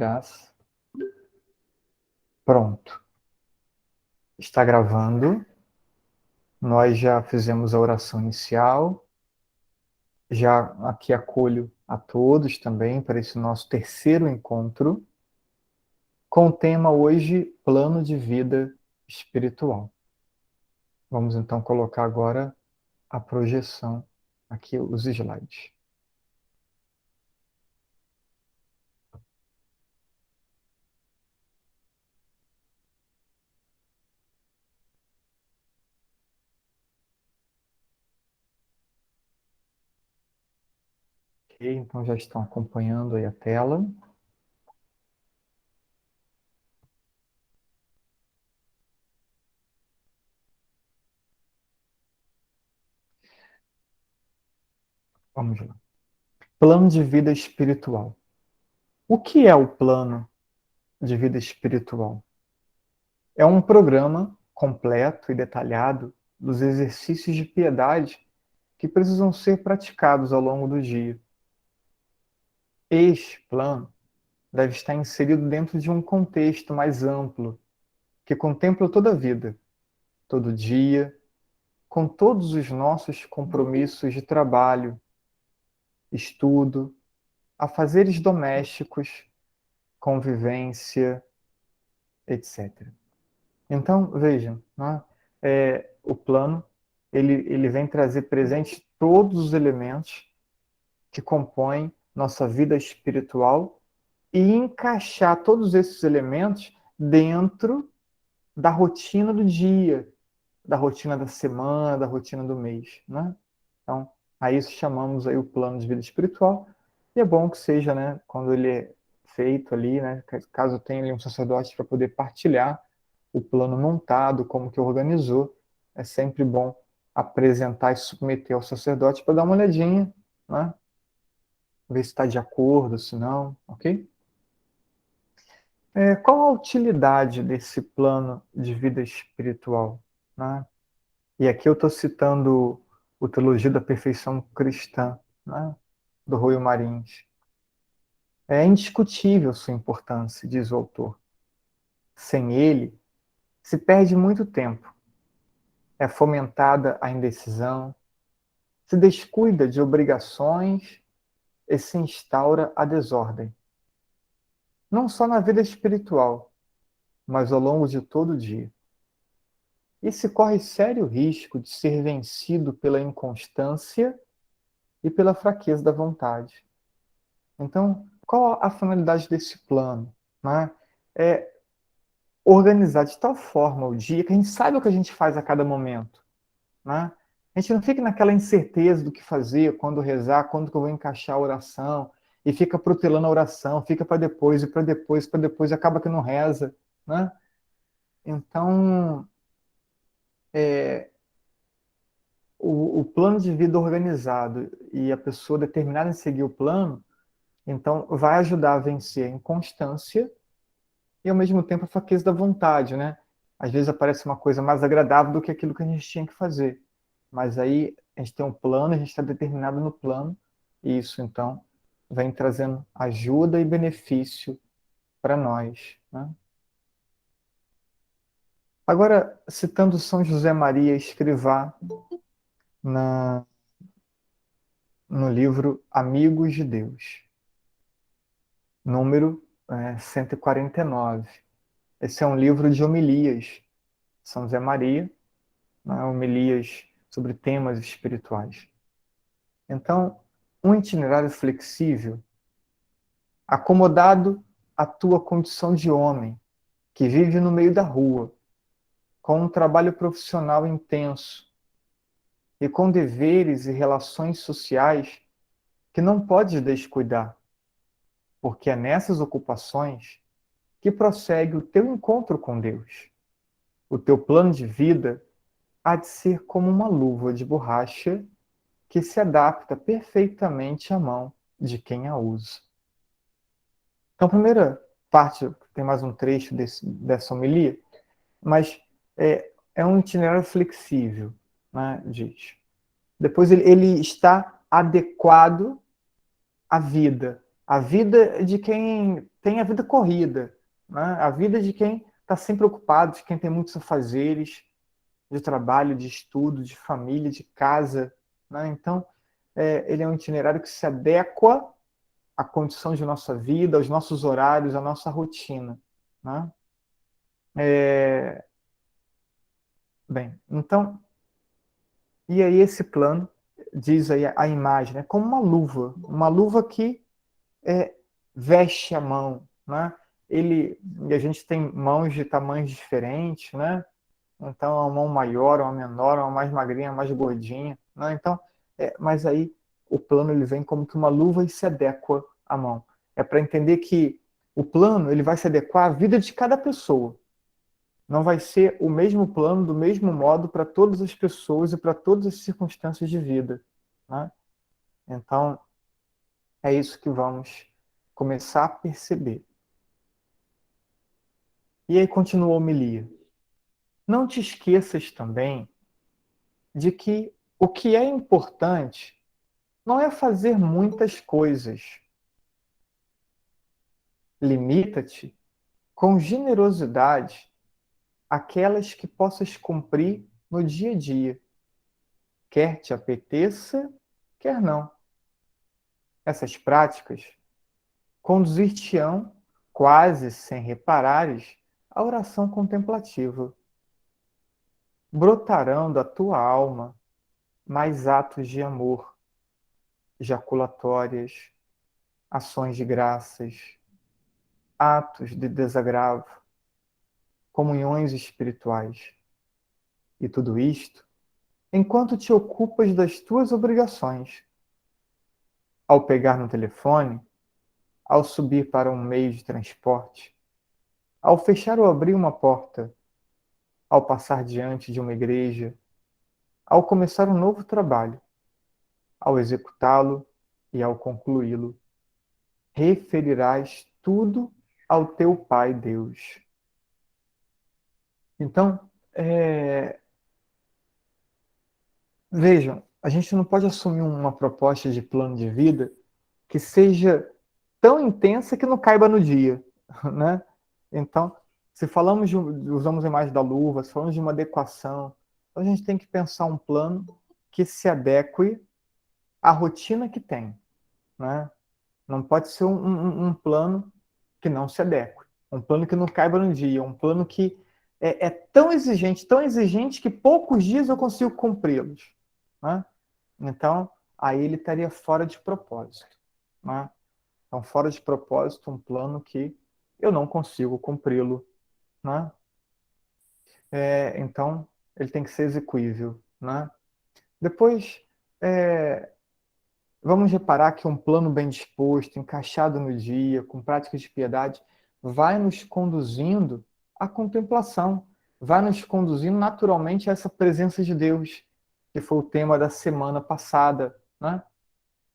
graça. Pronto. Está gravando. Nós já fizemos a oração inicial. Já aqui acolho a todos também para esse nosso terceiro encontro, com o tema hoje, plano de vida espiritual. Vamos então colocar agora a projeção, aqui os slides. Ok, então já estão acompanhando aí a tela. Vamos lá. Plano de vida espiritual. O que é o plano de vida espiritual? É um programa completo e detalhado dos exercícios de piedade que precisam ser praticados ao longo do dia. Este plano deve estar inserido dentro de um contexto mais amplo, que contempla toda a vida, todo dia, com todos os nossos compromissos de trabalho, estudo, afazeres domésticos, convivência, etc. Então, vejam, né? O plano ele vem trazer presente todos os elementos que compõem nossa vida espiritual e encaixar todos esses elementos dentro da rotina do dia, da rotina da semana, da rotina do mês, né? Então, a isso chamamos aí o plano de vida espiritual. E é bom que seja, né, quando ele é feito ali, né, caso tenha ali um sacerdote para poder partilhar o plano montado, como que organizou, é sempre bom apresentar e submeter ao sacerdote para dar uma olhadinha, né? Ver se está de acordo, se não, ok? Qual a utilidade desse plano de vida espiritual, né? E aqui eu estou citando o Teologia da Perfeição Cristã, né? Do Rui Marins. É indiscutível sua importância, diz o autor. Sem ele, se perde muito tempo. É fomentada a indecisão, se descuida de obrigações e se instaura a desordem. Não só na vida espiritual, mas ao longo de todo o dia. E se corre sério risco de ser vencido pela inconstância e pela fraqueza da vontade. Então, qual a finalidade desse plano? Né? É organizar de tal forma o dia que a gente sabe o que a gente faz a cada momento. Né? A gente não fica naquela incerteza do que fazer, quando rezar, quando que eu vou encaixar a oração, e fica protelando a oração, fica para depois, e para depois, para depois, e acaba que não reza. Né? Então, o plano de vida organizado e a pessoa determinada em seguir o plano, então vai ajudar a vencer a inconstância e ao mesmo tempo a fraqueza da vontade, né? Às vezes aparece uma coisa mais agradável do que aquilo que a gente tinha que fazer. Mas aí a gente tem um plano, a gente está determinado no plano, e isso então vem trazendo ajuda e benefício para nós, né? Agora, citando São José Maria Escrivá na, no livro Amigos de Deus, número 149. Esse é um livro de homilias, São José Maria, né, homilias sobre temas espirituais. Então, um itinerário flexível, acomodado à tua condição de homem, que vive no meio da rua, com um trabalho profissional intenso e com deveres e relações sociais que não podes descuidar, porque é nessas ocupações que prossegue o teu encontro com Deus. O teu plano de vida há de ser como uma luva de borracha que se adapta perfeitamente à mão de quem a usa. Então, a primeira parte, tem mais um trecho dessa homilia, mas é um itinerário flexível, né, diz. Depois ele está adequado à vida de quem tem a vida corrida, né? A vida de quem está sempre ocupado, de quem tem muitos afazeres, de trabalho, de estudo, de família, de casa, né? Então, ele é um itinerário que se adequa à condição de nossa vida, aos nossos horários, à nossa rotina, né? Bem, então, e aí esse plano diz aí a imagem, né? Como uma luva que veste a mão, né? E a gente tem mãos de tamanhos diferentes, né? Então, uma mão maior, uma menor, uma mais magrinha, uma mais gordinha, né? Então, mas aí o plano ele vem como que uma luva e se adequa à mão. É para entender que o plano ele vai se adequar à vida de cada pessoa. Não vai ser o mesmo plano do mesmo modo para todas as pessoas e para todas as circunstâncias de vida, né? Então, é isso que vamos começar a perceber. E aí continua a homilia. Não te esqueças também de que o que é importante não é fazer muitas coisas. Limita-te com generosidade aquelas que possas cumprir no dia a dia, quer te apeteça, quer não. Essas práticas conduzir-te-ão, quase sem reparares, à oração contemplativa. Brotarão da tua alma mais atos de amor, jaculatórias, ações de graças, atos de desagravo, comunhões espirituais. E tudo isto enquanto te ocupas das tuas obrigações. Ao pegar no telefone, ao subir para um meio de transporte, ao fechar ou abrir uma porta, ao passar diante de uma igreja, ao começar um novo trabalho, ao executá-lo e ao concluí-lo, referirás tudo ao teu Pai Deus. Então, vejam, a gente não pode assumir uma proposta de plano de vida que seja tão intensa que não caiba no dia, né? Então, se falamos usamos a imagem da luva, se falamos de uma adequação, então a gente tem que pensar um plano que se adeque à rotina que tem, né? Não pode ser um plano que não se adeque, um plano que não caiba no dia, um plano que é tão exigente que poucos dias eu consigo cumpri-los, né? Então, aí ele estaria fora de propósito, né? Então, fora de propósito, um plano que eu não consigo cumpri-lo, né? Então, ele tem que ser execuível, né? Depois, é, vamos reparar que um plano bem disposto, encaixado no dia, com práticas de piedade, vai nos conduzindo à contemplação, vai nos conduzindo naturalmente a essa presença de Deus, que foi o tema da semana passada, né?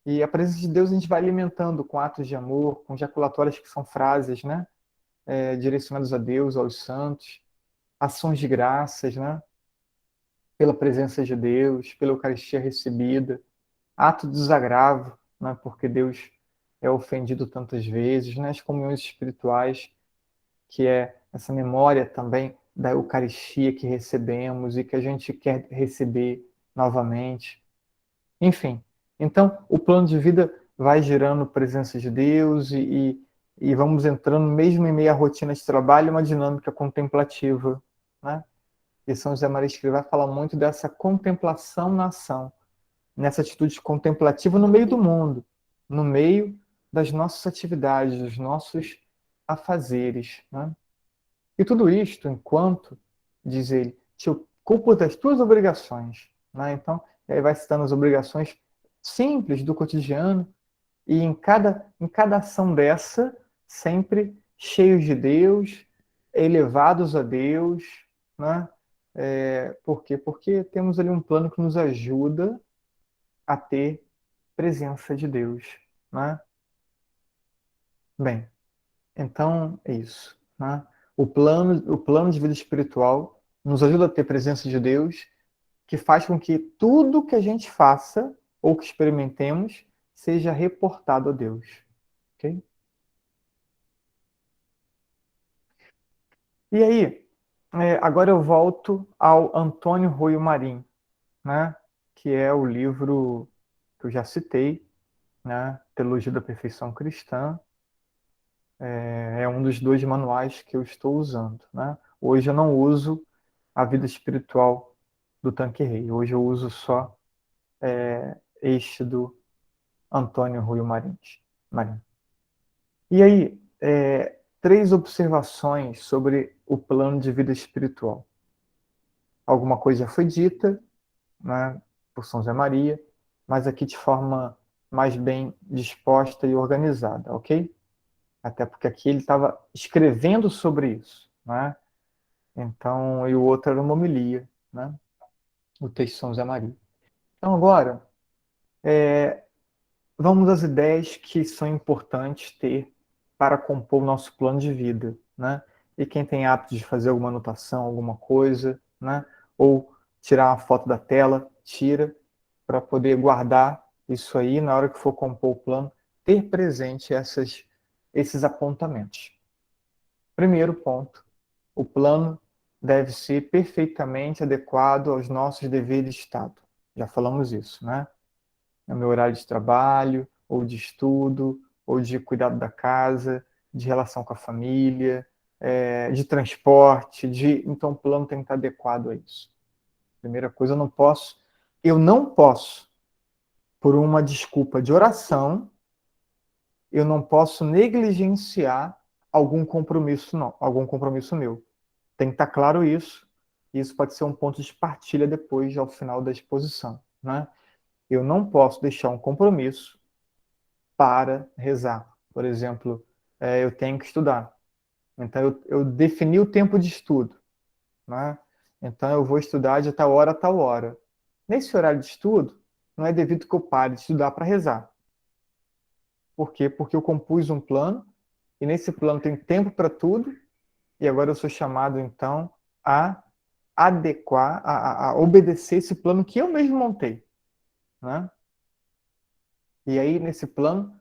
E a presença de Deus a gente vai alimentando com atos de amor, com jaculatórias que são frases, né? Direcionadas a Deus, aos santos, ações de graças, né? Pela presença de Deus, pela Eucaristia recebida, ato de desagravo, né? Porque Deus é ofendido tantas vezes, né? As comunhões espirituais, que é essa memória também da Eucaristia que recebemos e que a gente quer receber novamente. Enfim, então o plano de vida vai gerando presença de Deus e vamos entrando, mesmo em meio à rotina de trabalho, uma dinâmica contemplativa, né? E São José Maria Escrivá vai falar muito dessa contemplação na ação, nessa atitude contemplativa no meio do mundo, no meio das nossas atividades, dos nossos afazeres, né? E tudo isto enquanto, diz ele, te ocupa das tuas obrigações, né? Então, ele vai citando as obrigações simples do cotidiano e em cada ação dessa, sempre cheios de Deus, elevados a Deus, né? Por quê? Porque temos ali um plano que nos ajuda a ter presença de Deus, né? Bem, então é isso, né? O plano de vida espiritual nos ajuda a ter presença de Deus, que faz com que tudo que a gente faça ou que experimentemos seja reportado a Deus, ok? E aí, agora eu volto ao Antônio Rui Marim, né? Que é o livro que eu já citei, né? Teologia da Perfeição Cristã. É um dos dois manuais que eu estou usando, né? Hoje eu não uso a vida espiritual do Tanque Rei. Hoje eu uso só este do Antônio Rui Marins. Marim. E aí, três observações sobre o plano de vida espiritual. Alguma coisa já foi dita, né, por São José Maria, mas aqui de forma mais bem disposta e organizada, ok? Até porque aqui ele estava escrevendo sobre isso, né? Então, e o outro era uma homilia, né? O texto de São José Maria. Então, agora, vamos às ideias que são importantes ter para compor o nosso plano de vida, né? E quem tem hábito de fazer alguma anotação, alguma coisa, né? Ou tirar uma foto da tela, tira para poder guardar isso aí na hora que for compor o plano, ter presente esses apontamentos. Primeiro ponto, o plano deve ser perfeitamente adequado aos nossos deveres de Estado. Já falamos isso, né? No meu horário de trabalho, ou de estudo, ou de cuidado da casa, de relação com a família, de transporte, então o plano tem que estar adequado a isso. Primeira coisa, eu não posso, por uma desculpa de oração, eu não posso negligenciar algum compromisso meu. Tem que estar claro isso. Isso pode ser um ponto de partilha depois, ao final da exposição, né? Eu não posso deixar um compromisso para rezar. Por exemplo, eu tenho que estudar. Então, eu defini o tempo de estudo, né? Então, eu vou estudar de tal hora a tal hora. Nesse horário de estudo, não é devido que eu pare de estudar para rezar. Por quê? Porque eu compus um plano, e nesse plano tem tempo para tudo, e agora eu sou chamado, então, a adequar, a obedecer esse plano que eu mesmo montei, né? E aí, nesse plano,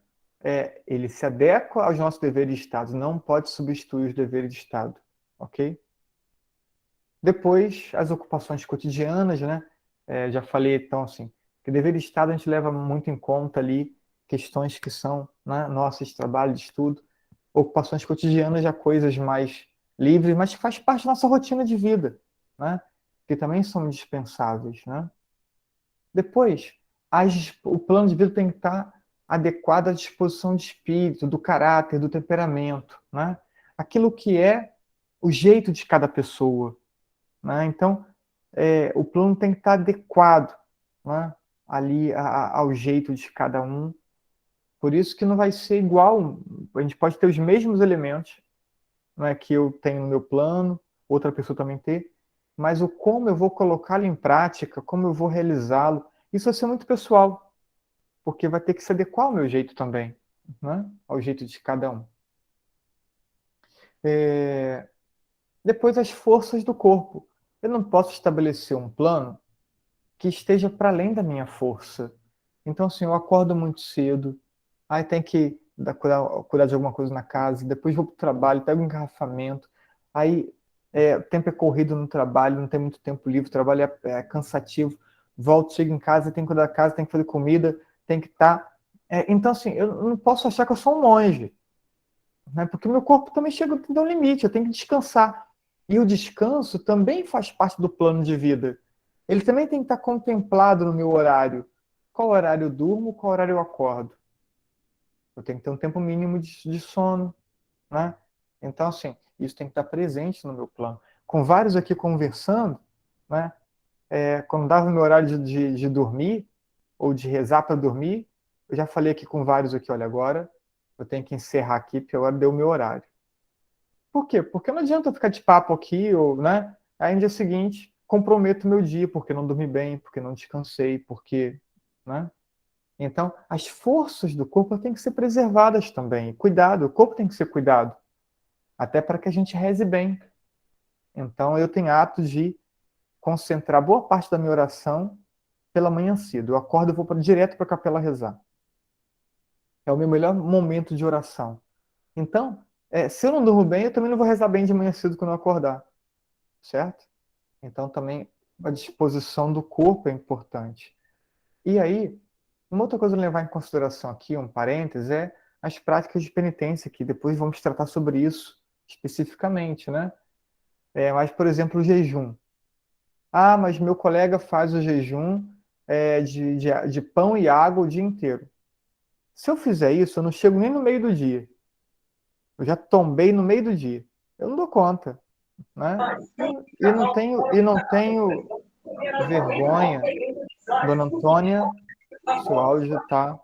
ele se adequa aos nossos deveres de Estado, não pode substituir os deveres de Estado, ok? Depois, as ocupações cotidianas, né? Já falei, então, assim, que dever de Estado a gente leva muito em conta ali questões que são, né, nossas de trabalho, de estudo, ocupações cotidianas já coisas mais livres, mas que faz parte da nossa rotina de vida, né? Que também são indispensáveis, né? Depois, o plano de vida tem que estar adequado à disposição de espírito, do caráter, do temperamento, né? Aquilo que é o jeito de cada pessoa, né? Então, o plano tem que estar adequado, né, ali ao jeito de cada um. Por isso que não vai ser igual. A gente pode ter os mesmos elementos, né, que eu tenho no meu plano, outra pessoa também ter, mas o como eu vou colocá-lo em prática, como eu vou realizá-lo, isso vai ser muito pessoal, porque vai ter que se adequar ao meu jeito também, né, ao jeito de cada um. Depois, as forças do corpo. Eu não posso estabelecer um plano que esteja para além da minha força. Então, assim, eu acordo muito cedo, aí tem que cuidar de alguma coisa na casa, depois vou para o trabalho, pego um engarrafamento, aí o tempo é corrido no trabalho, não tem muito tempo livre, o trabalho é cansativo, volto, chego em casa, tem que cuidar da casa, tem que fazer comida, tem que estar. Então, assim, eu não posso achar que eu sou um monge, né? Porque o meu corpo também chega a um limite, eu tenho que descansar. E o descanso também faz parte do plano de vida. Ele também tem que estar contemplado no meu horário. Qual horário eu durmo, qual horário eu acordo? Eu tenho que ter um tempo mínimo de sono, né? Então, assim, isso tem que estar presente no meu plano. Com vários aqui conversando, né? Quando dava o meu horário de dormir, ou de rezar para dormir, eu já falei aqui com vários aqui, olha, agora eu tenho que encerrar aqui, porque agora deu o meu horário. Por quê? Porque não adianta eu ficar de papo aqui, ou, né? Aí no dia seguinte, comprometo o meu dia, porque não dormi bem, porque não descansei, porque, né? Então, as forças do corpo têm que ser preservadas também. Cuidado, o corpo tem que ser cuidado, até para que a gente reze bem. Então, eu tenho hábito de concentrar boa parte da minha oração pela manhã cedo. Eu acordo e vou direto para a capela rezar. É o meu melhor momento de oração. Então, Se eu não durmo bem, eu também não vou rezar bem de manhã cedo quando eu acordar, certo? Então também a disposição do corpo é importante. E aí, uma outra coisa a levar em consideração aqui, um parênteses, é as práticas de penitência, que depois vamos tratar sobre isso especificamente, né? Mas, por exemplo, o jejum. Ah, mas meu colega faz o jejum de pão e água o dia inteiro. Se eu fizer isso, eu não chego nem no meio do dia. Eu já tombei no meio do dia. Eu não dou conta, né? E não tenho vergonha. Dona Antônia, seu áudio está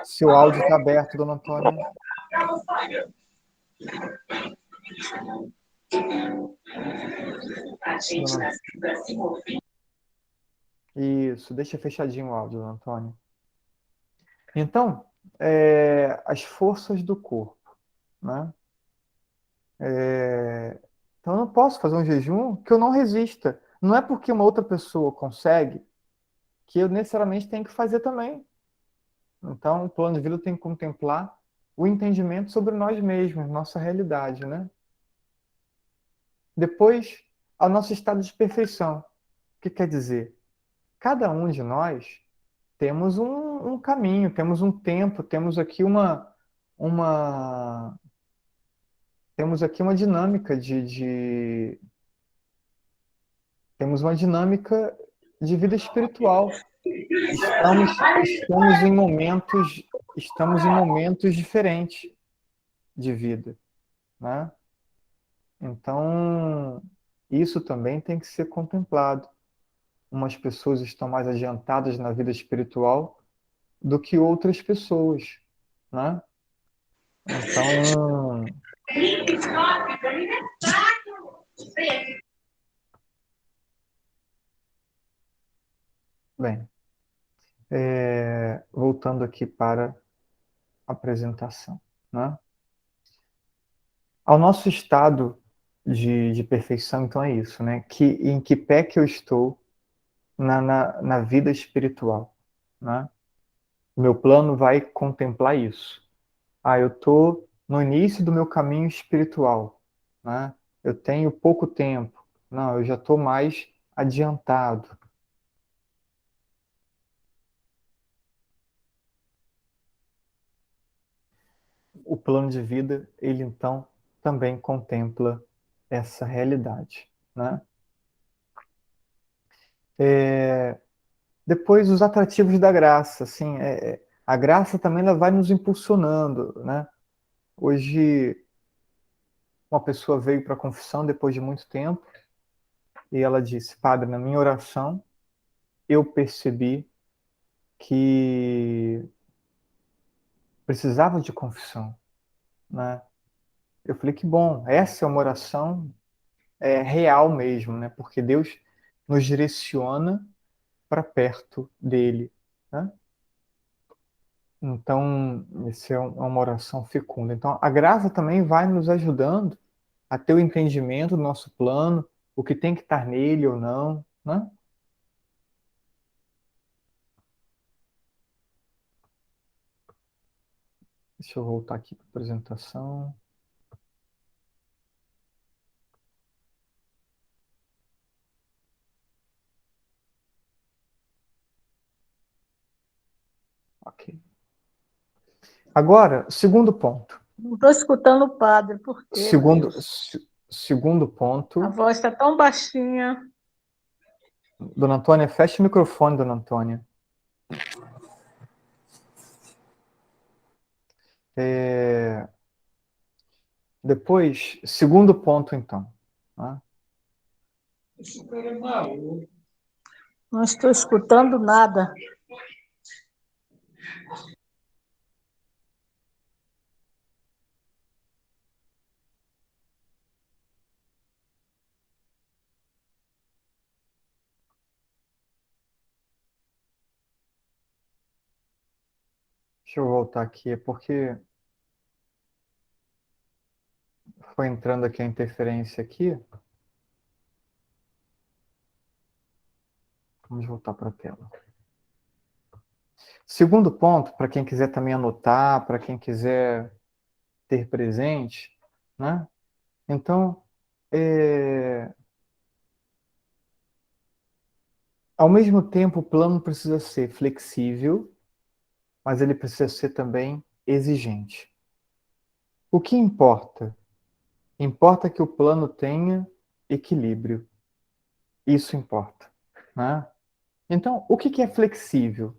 seu áudio tá aberto, Dona Antônia. Dona... Isso, deixa fechadinho o áudio, Dona Antônia. Então, as forças do corpo, né? Então, eu não posso fazer um jejum que eu não resista. Não é porque uma outra pessoa consegue que eu necessariamente tenho que fazer também. Então, o plano de vida tem que contemplar o entendimento sobre nós mesmos, nossa realidade, né? Depois, ao nosso estado de perfeição. O que quer dizer? Cada um de nós temos um caminho, temos um tempo, uma, temos aqui uma dinâmica temos uma dinâmica de vida espiritual. Estamos em momentos diferentes de vida, né? Então, isso também tem que ser contemplado. Umas pessoas estão mais adiantadas na vida espiritual do que outras pessoas, né? Então, bem, voltando aqui para a apresentação, né? Ao nosso estado de perfeição, então é isso, né? Em que pé que eu estou na vida espiritual, né? O meu plano vai contemplar isso. Ah, eu estou no início do meu caminho espiritual, né? Eu tenho pouco tempo. Não, eu já estou mais adiantado. O plano de vida, ele então também contempla essa realidade, né? Depois, os atrativos da graça, assim, a graça também ela vai nos impulsionando, né? Hoje, uma pessoa veio para a confissão depois de muito tempo e ela disse: Padre, na minha oração, eu percebi que precisava de confissão, né? Eu falei: que bom, essa é uma oração real mesmo, né? Porque Deus nos direciona para perto dele, né? Então, essa é uma oração fecunda. Então, a graça também vai nos ajudando a ter o entendimento do nosso plano, o que tem que estar nele ou não, né? Deixa eu voltar aqui para a apresentação. Ok. Agora, segundo ponto. Não estou escutando o padre, por quê, meu Segundo, Deus? segundo A ponto. voz está tão baixinha. Dona Antônia, feche o microfone, Dona Antônia. É, Depois, segundo ponto, então. Né? Não estou escutando nada. Deixa eu voltar aqui, é porque foi entrando aqui a interferência aqui. Vamos voltar para a tela. Segundo ponto, para quem quiser também anotar, para quem quiser ter presente, né? Então, ao mesmo tempo, o plano precisa ser flexível, mas ele precisa ser também exigente. O que importa? Importa que o plano tenha equilíbrio. Isso importa, né? Então, o que é flexível?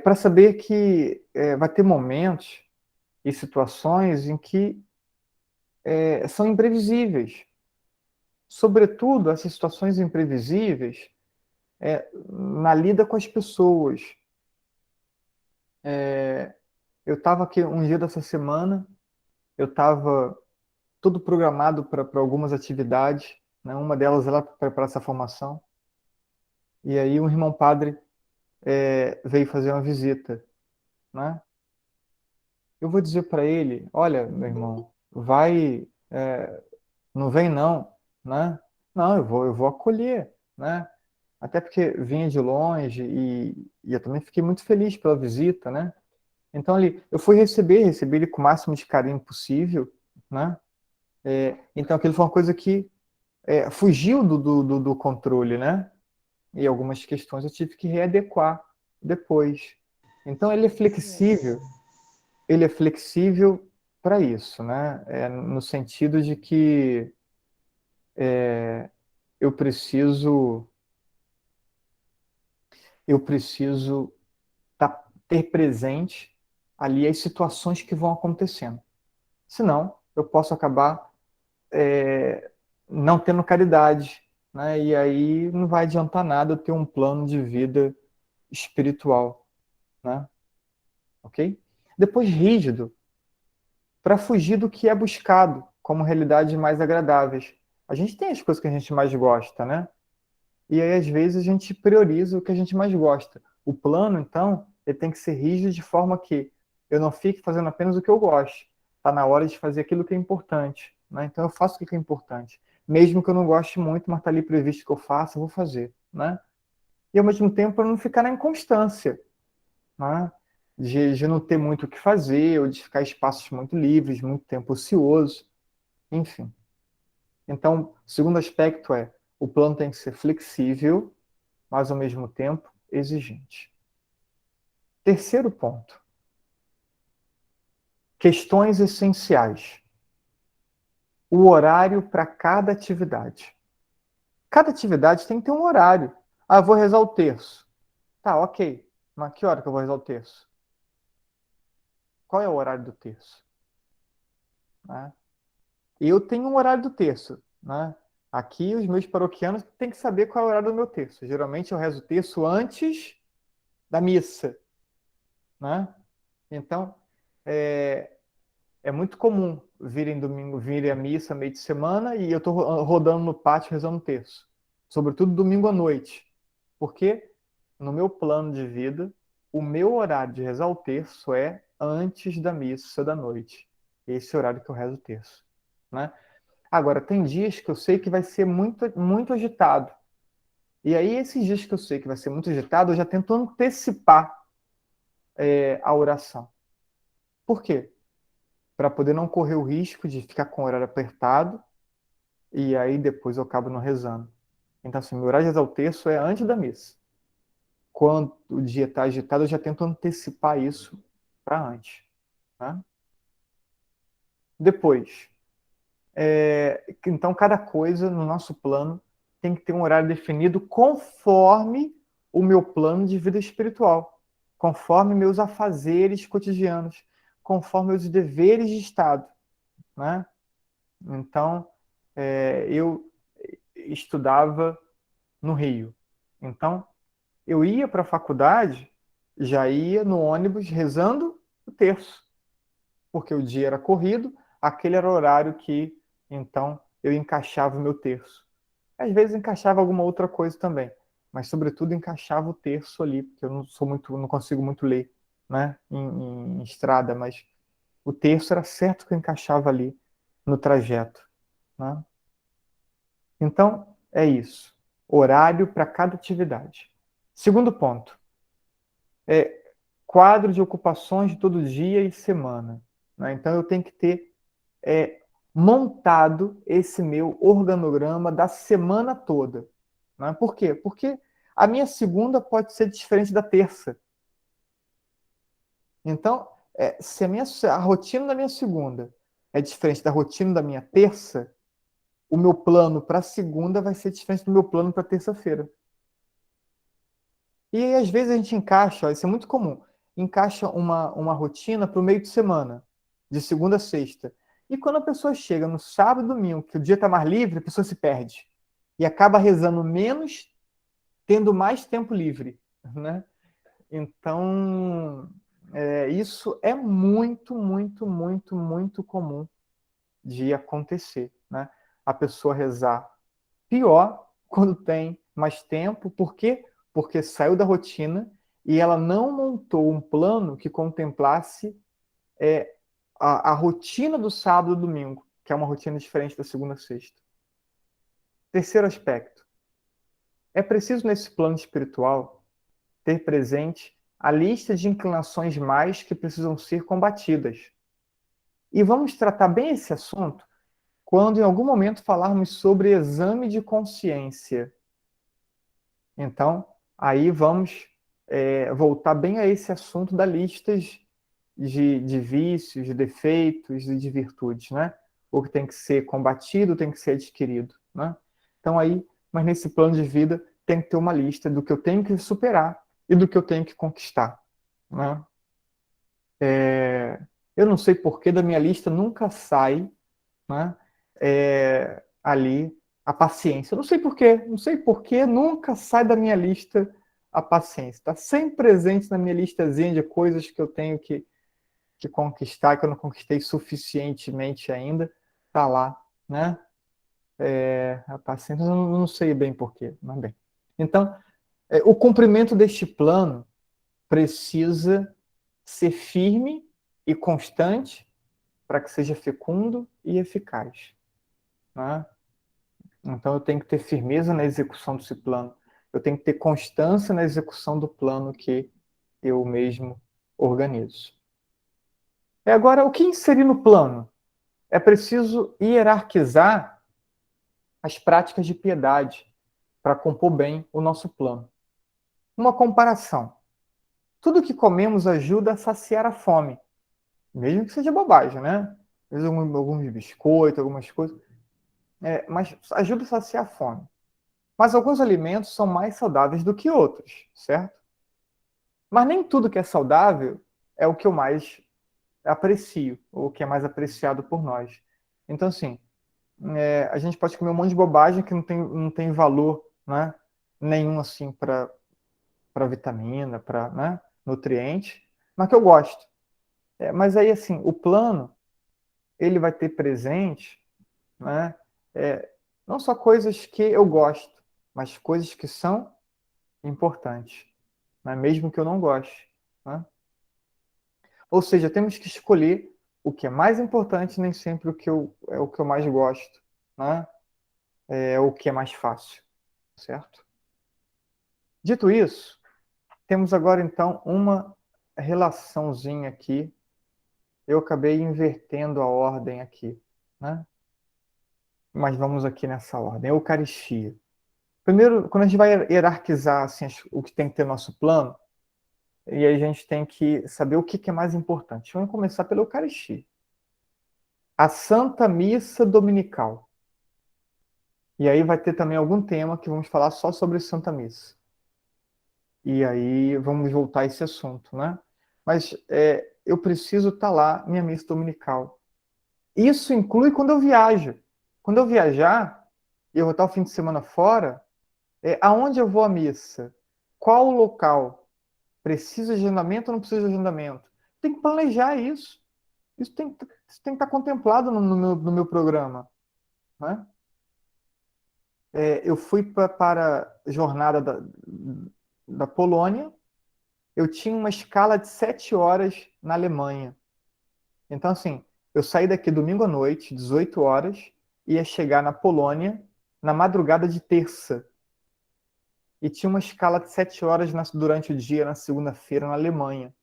Para saber que vai ter momentos e situações em que são imprevisíveis. Sobretudo, essas situações imprevisíveis na lida com as pessoas. Eu estava aqui um dia dessa semana, eu estava tudo programado para algumas atividades, né? Uma delas era para preparar essa formação. E aí um irmão padre veio fazer uma visita, né? Eu vou dizer para ele, olha, meu irmão, vai, não vem não, né? Não, eu vou acolher, né? Até porque vinha de longe e eu também fiquei muito feliz pela visita, né? Então eu fui recebi ele com o máximo de carinho possível, né? Então aquilo foi uma coisa que fugiu do controle, né? E algumas questões eu tive que readequar depois. Então ele é flexível para isso, né? No sentido de que eu preciso eu preciso ter presente ali as situações que vão acontecendo. Senão, eu posso acabar não tendo caridade, né? E aí não vai adiantar nada eu ter um plano de vida espiritual, né? Ok? Depois, rígido, para fugir do que é buscado como realidades mais agradáveis. A gente tem as coisas que a gente mais gosta, né? E aí, às vezes, a gente prioriza o que a gente mais gosta. O plano, então, ele tem que ser rígido de forma que eu não fique fazendo apenas o que eu gosto. Está na hora de fazer aquilo que é importante, né? Então, eu faço o que é importante. Mesmo que eu não goste muito, mas está ali previsto que eu faça, eu vou fazer, né? E, ao mesmo tempo, para não ficar na inconstância, né? De não ter muito o que fazer, ou de ficar espaços muito livres, muito tempo ocioso, enfim. Então, o segundo aspecto o plano tem que ser flexível, mas ao mesmo tempo exigente. Terceiro ponto: questões essenciais. O horário para cada atividade. Cada atividade tem que ter um horário. Ah, eu vou rezar o terço. Tá, ok. Mas que hora que eu vou rezar o terço? Qual é o horário do terço? Né? Eu tenho um horário do terço. Né? Aqui, os meus paroquianos têm que saber qual é o horário do meu terço. Geralmente, eu rezo o terço antes da missa. Né? Então, é, é muito comum virem à missa meio de semana e eu estou rodando no pátio rezando um terço. Sobretudo domingo à noite. Porque no meu plano de vida, o meu horário de rezar o terço é antes da missa da noite. Esse é o horário que eu rezo o terço. Né? Agora, tem dias que eu sei que vai ser muito, muito agitado. E aí, esses dias que eu sei que vai ser muito agitado, eu já tento antecipar a oração. Por quê? Para poder não correr o risco de ficar com o horário apertado e aí depois eu acabo não rezando. Então, assim, meu horário de rezar o terço é antes da missa. Quando o dia está agitado, eu já tento antecipar isso para antes. Né? Depois, então cada coisa no nosso plano tem que ter um horário definido conforme o meu plano de vida espiritual, conforme meus afazeres cotidianos, conforme os deveres de Estado. Né? Então, eu estudava no Rio. Então, eu ia para a faculdade, já ia no ônibus rezando o terço, porque o dia era corrido, aquele era o horário que, então, eu encaixava o meu terço. Às vezes encaixava alguma outra coisa também, mas sobretudo encaixava o terço ali, porque eu não consigo muito ler, né, em estrada, mas o terço era certo que eu encaixava ali no trajeto, né? Então, é isso. Horário para cada atividade. Segundo ponto, quadro de ocupações de todo dia e semana. né? Então eu tenho que ter montado esse meu organograma da semana toda, né? Por quê? Porque a minha segunda pode ser diferente da terça. Então, se a rotina da minha segunda é diferente da rotina da minha terça, o meu plano para a segunda vai ser diferente do meu plano para terça-feira. E aí, às vezes a gente encaixa, ó, isso é muito comum, encaixa uma rotina para o meio de semana, de segunda a sexta. E quando a pessoa chega no sábado e domingo, que o dia está mais livre, a pessoa se perde. E acaba rezando menos, tendo mais tempo livre, né? Então, isso é muito, muito, muito, muito comum de acontecer, né? A pessoa rezar pior quando tem mais tempo, por quê? Porque saiu da rotina e ela não montou um plano que contemplasse a rotina do sábado e domingo, que é uma rotina diferente da segunda a sexta. Terceiro aspecto, é preciso nesse plano espiritual ter presente a lista de inclinações mais que precisam ser combatidas. E vamos tratar bem esse assunto quando em algum momento falarmos sobre exame de consciência. Então, aí vamos voltar bem a esse assunto da listas de vícios, de defeitos e de virtudes, né? O que tem que ser combatido, tem que ser adquirido, né? Então aí, mas nesse plano de vida tem que ter uma lista do que eu tenho que superar e do que eu tenho que conquistar, né? Eu não sei por que da minha lista nunca sai, né? Ali a paciência. Eu não sei por quê, não sei por que nunca sai da minha lista a paciência. Está sempre presente na minha listazinha de coisas que eu tenho que conquistar, que eu não conquistei suficientemente ainda. Está lá, né? A paciência, eu não sei bem por quê, mas bem. Então, o cumprimento deste plano precisa ser firme e constante para que seja fecundo e eficaz, né? Então eu tenho que ter firmeza na execução desse plano. Eu tenho que ter constância na execução do plano que eu mesmo organizo. Agora, o que inserir no plano? É preciso hierarquizar as práticas de piedade para compor bem o nosso plano. Uma comparação. Tudo que comemos ajuda a saciar a fome, mesmo que seja bobagem, né? Às vezes alguns biscoitos, algumas coisas. Mas ajuda a saciar a fome. Mas alguns alimentos são mais saudáveis do que outros, certo? Mas nem tudo que é saudável é o que eu mais aprecio, ou o que é mais apreciado por nós. Então, assim, a gente pode comer um monte de bobagem que não tem valor, né, nenhum, assim, para vitamina, para, né, nutriente, mas que eu gosto. Mas aí, assim, o plano, ele vai ter presente, né, não só coisas que eu gosto, mas coisas que são importantes, né, mesmo que eu não goste, né? Ou seja, temos que escolher o que é mais importante, nem sempre o que eu mais gosto, né? É o que é mais fácil, certo? Dito isso, temos agora então uma relaçãozinha aqui. Eu acabei invertendo a ordem aqui, né? Mas vamos aqui nessa ordem. Eucaristia. Primeiro, quando a gente vai hierarquizar assim, o que tem que ter no nosso plano, e aí a gente tem que saber o que é mais importante. Vamos começar pela Eucaristia. A Santa Missa Dominical. E aí vai ter também algum tema que vamos falar só sobre Santa Missa. E aí vamos voltar a esse assunto, né? Mas eu preciso estar lá, minha missa dominical. Isso inclui quando eu viajo. Quando eu viajar, e eu vou estar o fim de semana fora, aonde eu vou à missa? Qual o local? Precisa de agendamento ou não precisa de agendamento? Tem que planejar isso. Isso tem que estar contemplado no meu programa, né? Eu fui para a jornada da Polônia, eu tinha uma escala de 7 horas na Alemanha. Então, assim, eu saí daqui domingo à noite, 18 horas, ia chegar na Polônia na madrugada de terça. E tinha uma escala de 7 horas durante o dia, na segunda-feira, na Alemanha.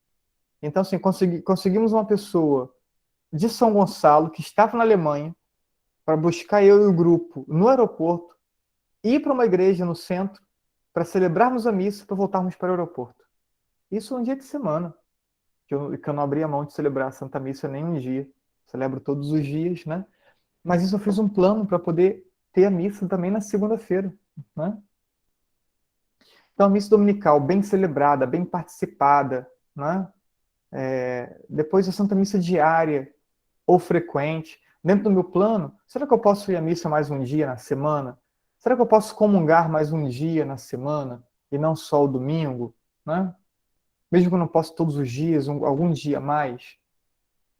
Então, assim, conseguimos uma pessoa de São Gonçalo, que estava na Alemanha, para buscar eu e o grupo no aeroporto, ir para uma igreja no centro, para celebrarmos a missa, para voltarmos para o aeroporto. Isso um dia de semana, que eu não abria mão de celebrar a Santa Missa nem um dia. Celebro todos os dias, né? Mas isso eu fiz um plano para poder ter a missa também na segunda-feira, né? Então, a missa dominical bem celebrada, bem participada, né? Depois a Santa Missa diária ou frequente. Dentro do meu plano, será que eu posso ir à missa mais um dia na semana? Será que eu posso comungar mais um dia na semana e não só o domingo, né? Mesmo que eu não possa todos os dias, algum dia mais.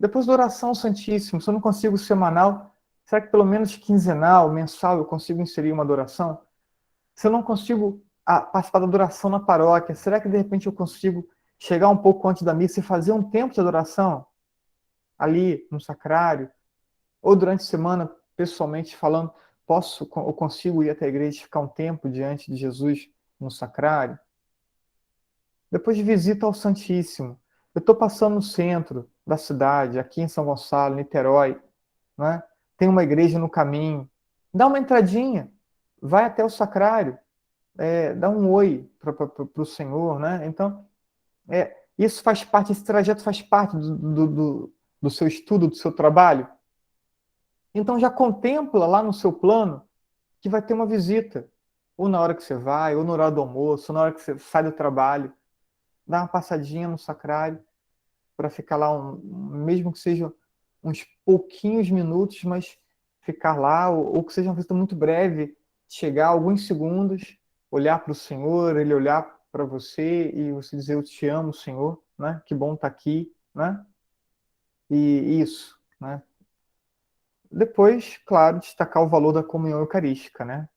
Depois da oração ao Santíssimo, se eu não consigo semanal, será que pelo menos quinzenal, mensal, eu consigo inserir uma adoração? Se eu não consigo participar da adoração na paróquia, será que de repente eu consigo chegar um pouco antes da missa e fazer um tempo de adoração ali no sacrário? Ou durante a semana, pessoalmente falando, eu consigo ir até a igreja e ficar um tempo diante de Jesus no sacrário? Depois de visita ao Santíssimo, eu estou passando no centro da cidade, aqui em São Gonçalo, Niterói, né? Tem uma igreja no caminho. Dá uma entradinha, vai até o sacrário, dá um oi para o Senhor, né? Então, isso faz parte, esse trajeto faz parte do seu estudo, do seu trabalho. Então, já contempla lá no seu plano que vai ter uma visita, ou na hora que você vai, ou na hora do almoço, ou na hora que você sai do trabalho. Dá uma passadinha no sacrário para ficar lá, mesmo que seja uns pouquinhos minutos, mas ficar lá, ou que seja uma visita muito breve, chegar alguns segundos, olhar para o Senhor, ele olhar para você e você dizer: eu te amo, Senhor, né? Que bom estar aqui, né? E isso, né? Depois, claro, destacar o valor da comunhão eucarística, né?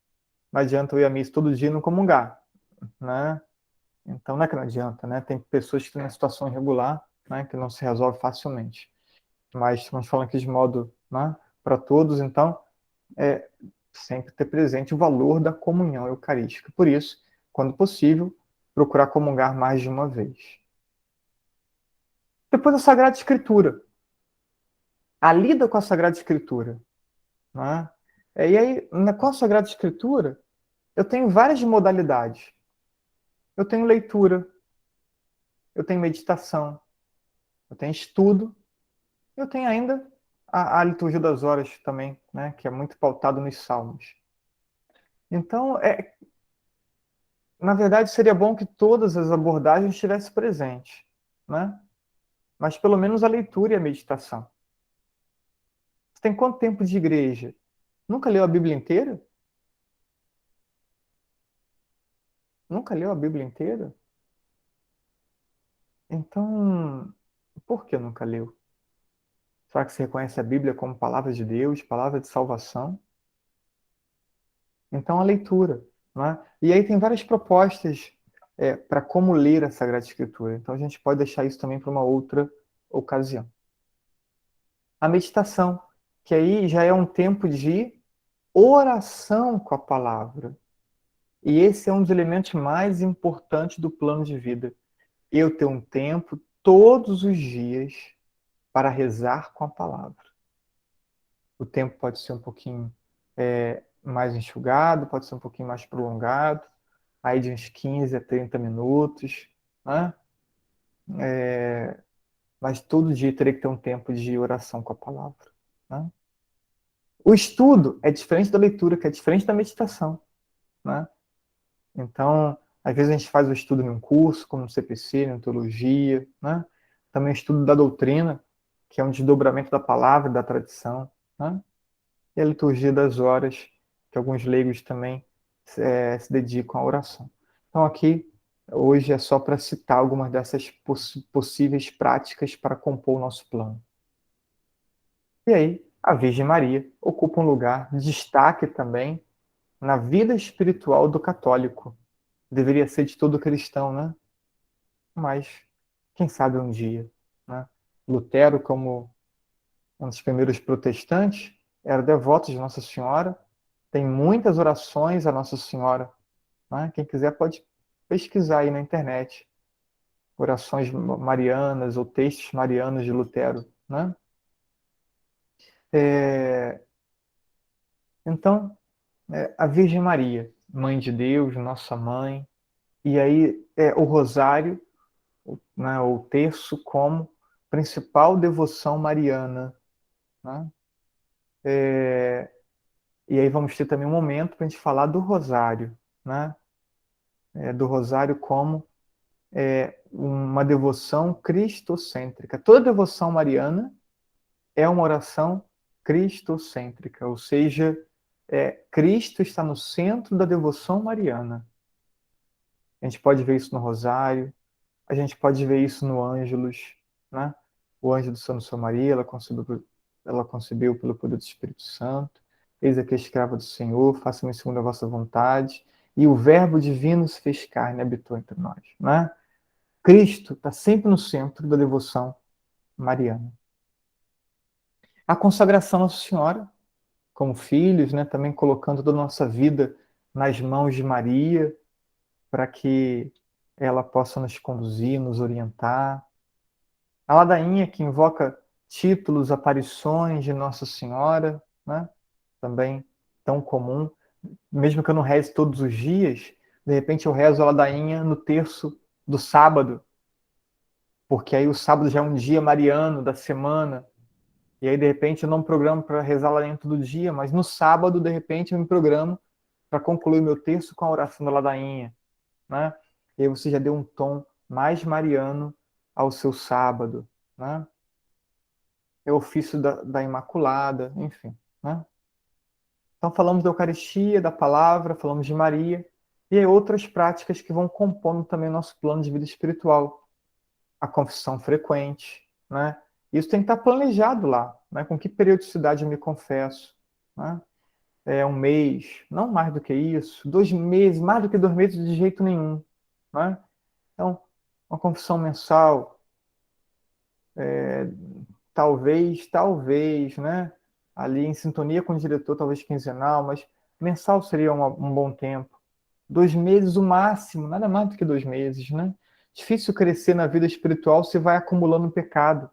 Não adianta eu ir à missa todo dia e não comungar, né? Então, não é que não adianta, né? Tem pessoas que estão em situação irregular, né? Que não se resolve facilmente. Mas estamos falando aqui de modo, né, para todos, então, é sempre ter presente o valor da comunhão eucarística. Por isso, quando possível, procurar comungar mais de uma vez. Depois a Sagrada Escritura. A lida com a Sagrada Escritura. Né? E aí, com a Sagrada Escritura, eu tenho várias modalidades. Eu tenho leitura, eu tenho meditação, eu tenho estudo, eu tenho ainda a liturgia das horas também, né, que é muito pautado nos salmos. Então, na verdade, seria bom que todas as abordagens estivessem presentes, né? Mas pelo menos a leitura e a meditação. Você tem quanto tempo de igreja? Nunca leu a Bíblia inteira? Nunca leu a Bíblia inteira? Então, por que nunca leu? Será que você reconhece a Bíblia como palavra de Deus, palavra de salvação? Então, a leitura, né? E aí tem várias propostas para como ler a Sagrada Escritura. Então, a gente pode deixar isso também para uma outra ocasião. A meditação, que aí já é um tempo de oração com a palavra. E esse é um dos elementos mais importantes do plano de vida. Eu ter um tempo todos os dias para rezar com a palavra. O tempo pode ser um pouquinho mais enxugado, pode ser um pouquinho mais prolongado, aí de uns 15 a 30 minutos, né? Mas todo dia teria que ter um tempo de oração com a palavra, né? O estudo é diferente da leitura, que é diferente da meditação, né? Então, às vezes a gente faz o estudo em um curso, como no CPC, na teologia, né? Também o estudo da doutrina, que é um desdobramento da palavra e da tradição, né? E a liturgia das horas, que alguns leigos também se dedicam à oração. Então, aqui, hoje é só para citar algumas dessas possíveis práticas para compor o nosso plano. E aí, a Virgem Maria ocupa um lugar de destaque também na vida espiritual do católico. Deveria ser de todo cristão, né? Mas, quem sabe um dia, né? Lutero, como um dos primeiros protestantes, era devoto de Nossa Senhora, tem muitas orações a Nossa Senhora, né? Quem quiser pode pesquisar aí na internet, orações marianas ou textos marianos de Lutero, né? Então, a Virgem Maria, Mãe de Deus, nossa mãe, e aí o rosário, né, o terço como principal devoção mariana, né? E aí vamos ter também um momento para a gente falar do rosário, né? Do rosário como uma devoção cristocêntrica. Toda devoção mariana é uma oração cristocêntrica, ou seja, Cristo está no centro da devoção mariana. A gente pode ver isso no rosário, a gente pode ver isso no Ângelus, né? O anjo do Santo São Maria, ela concebeu pelo poder do Espírito Santo. Eis aqui a escrava do Senhor, faça-me segundo a vossa vontade. E o Verbo divino se fez carne e habitou entre nós, né? Cristo está sempre no centro da devoção mariana. A consagração à Nossa Senhora, como filhos, né? Também colocando toda a nossa vida nas mãos de Maria, para que ela possa nos conduzir, nos orientar. A ladainha que invoca títulos, aparições de Nossa Senhora, né? Também tão comum. Mesmo que eu não reze todos os dias, de repente eu rezo a ladainha no terço do sábado, porque aí o sábado já é um dia mariano da semana, e aí de repente eu não programo para rezar a ladainha todo dia, mas no sábado, de repente, eu me programo para concluir meu terço com a oração da ladainha, né? E aí você já deu um tom mais mariano ao seu sábado, né? É o ofício da Imaculada, enfim, né? Então falamos da Eucaristia, da Palavra, falamos de Maria, e aí outras práticas que vão compondo também o nosso plano de vida espiritual. A confissão frequente, né? Isso tem que estar planejado lá, né? Com que periodicidade eu me confesso, né? É um mês, não mais do que isso, 2 meses, mais do que 2 meses de jeito nenhum, né? Então, uma confissão mensal, talvez, né? Ali em sintonia com o diretor, talvez quinzenal, mas mensal seria um bom tempo. 2 meses o máximo, nada mais do que 2 meses, né? Difícil crescer na vida espiritual se vai acumulando pecado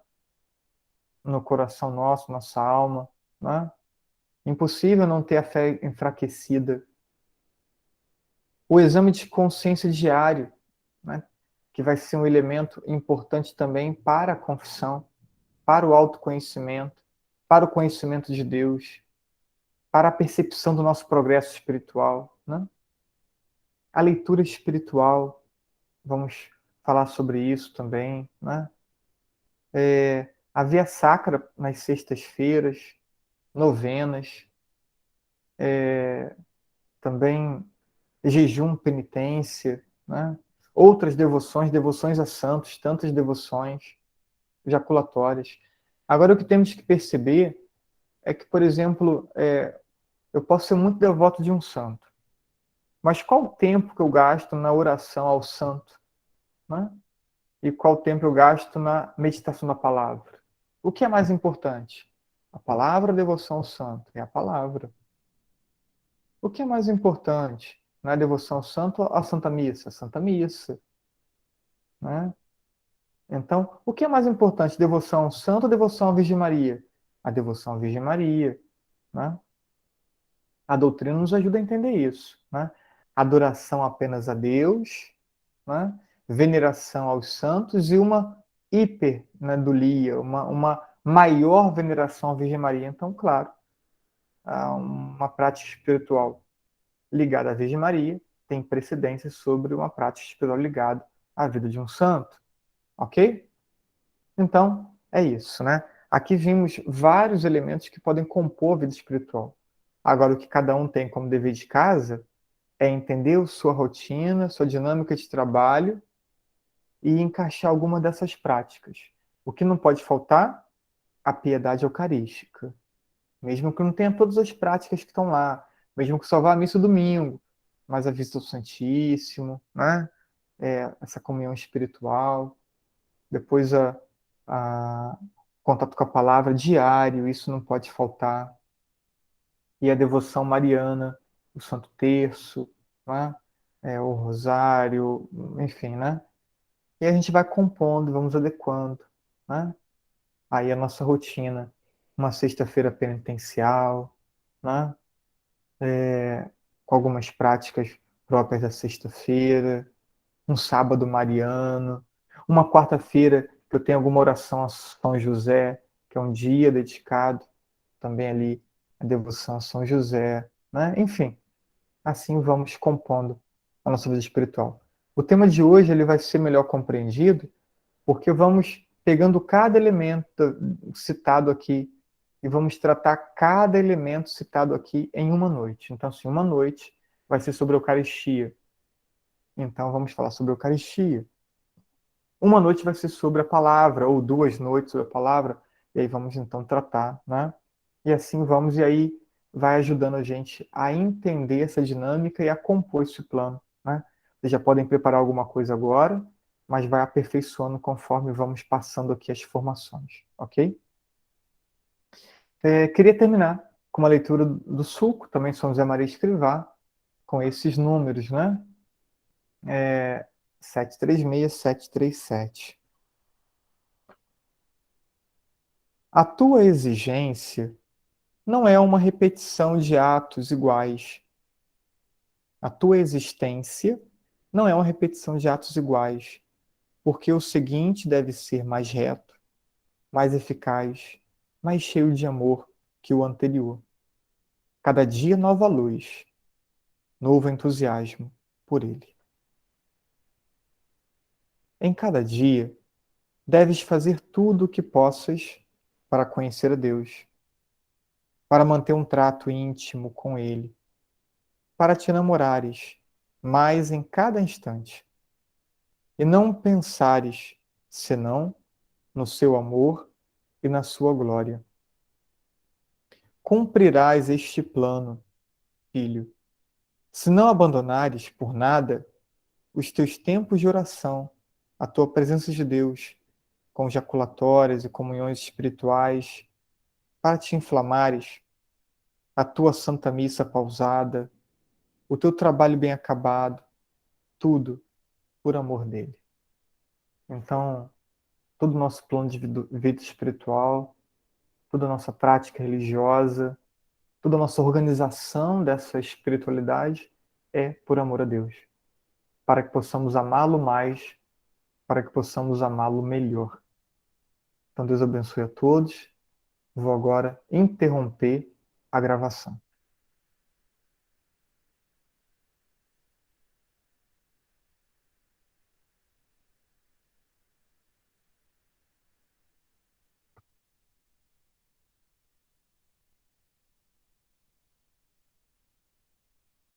no coração nosso, nossa alma, né? Impossível não ter a fé enfraquecida. O exame de consciência diário, né? Que vai ser um elemento importante também para a confissão, para o autoconhecimento, para o conhecimento de Deus, para a percepção do nosso progresso espiritual, né? A leitura espiritual, vamos falar sobre isso também, né? A via sacra nas sextas-feiras, novenas, também jejum, penitência, né? Outras devoções, devoções a santos, tantas devoções jaculatórias. Agora, o que temos que perceber é que, por exemplo, eu posso ser muito devoto de um santo, mas qual o tempo que eu gasto na oração ao santo, né? E qual o tempo eu gasto na meditação da palavra? O que é mais importante? A palavra ou a devoção ao santo? É a palavra. O que é mais importante? Na devoção ao santo ou a Santa Missa? A Santa Missa, né? Então, o que é mais importante? Devoção ao santo ou devoção à Virgem Maria? A devoção à Virgem Maria, né? A doutrina nos ajuda a entender isso, né? Adoração apenas a Deus, né? Veneração aos santos e uma hiperdulia, uma maior veneração à Virgem Maria. Então, claro, uma prática espiritual ligada à Virgem Maria tem precedência sobre uma prática espiritual ligada à vida de um santo, ok? Então, é isso, né? Aqui vimos vários elementos que podem compor a vida espiritual. Agora, o que cada um tem como dever de casa é entender sua rotina, sua dinâmica de trabalho e encaixar alguma dessas práticas. O que não pode faltar? A piedade eucarística. Mesmo que não tenha todas as práticas que estão lá, mesmo que só vá à missa domingo, mas a visita ao Santíssimo, né? Essa comunhão espiritual, depois a contato com a palavra diário, isso não pode faltar. E a devoção mariana, o Santo Terço, né? O Rosário, enfim, né? E a gente vai compondo, vamos adequando, né? Aí a nossa rotina. uma sexta-feira penitencial, né? Com algumas práticas próprias da sexta-feira, um sábado mariano, uma quarta-feira que eu tenho alguma oração a São José, que é um dia dedicado também ali à devoção a São José, né? Enfim, assim vamos compondo a nossa vida espiritual. O tema de hoje ele vai ser melhor compreendido porque vamos pegando cada elemento citado aqui e vamos tratar cada elemento citado aqui em uma noite. Então, assim, uma noite vai ser sobre a Eucaristia. Então, vamos falar sobre a Eucaristia. Uma noite vai ser sobre a palavra, ou duas noites sobre a palavra, e aí vamos então tratar, né? E assim vamos, e aí vai ajudando a gente a entender essa dinâmica e a compor esse plano, né? Vocês já podem preparar alguma coisa agora, mas vai aperfeiçoando conforme vamos passando aqui as formações, ok? Queria terminar com uma leitura do sulco, também São José Maria Escrivá, com esses números, né? 736, 737. A tua exigência não é uma repetição de atos iguais. A tua existência não é uma repetição de atos iguais, porque o seguinte deve ser mais reto, mais eficaz, mais cheio de amor que o anterior. Cada dia nova luz, novo entusiasmo por ele. Em cada dia, deves fazer tudo o que possas para conhecer a Deus, para manter um trato íntimo com Ele, para te namorares mais em cada instante, e não pensares senão no seu amor e na sua glória. Cumprirás este plano, filho, se não abandonares por nada os teus tempos de oração, a tua presença de Deus, com jaculatórias e comunhões espirituais, para te inflamares, a tua santa missa pausada, o teu trabalho bem acabado, tudo por amor dele. Então, todo o nosso plano de vida espiritual, toda a nossa prática religiosa, toda a nossa organização dessa espiritualidade é por amor a Deus, para que possamos amá-lo mais, para que possamos amá-lo melhor. Então, Deus abençoe a todos. Vou agora interromper a gravação.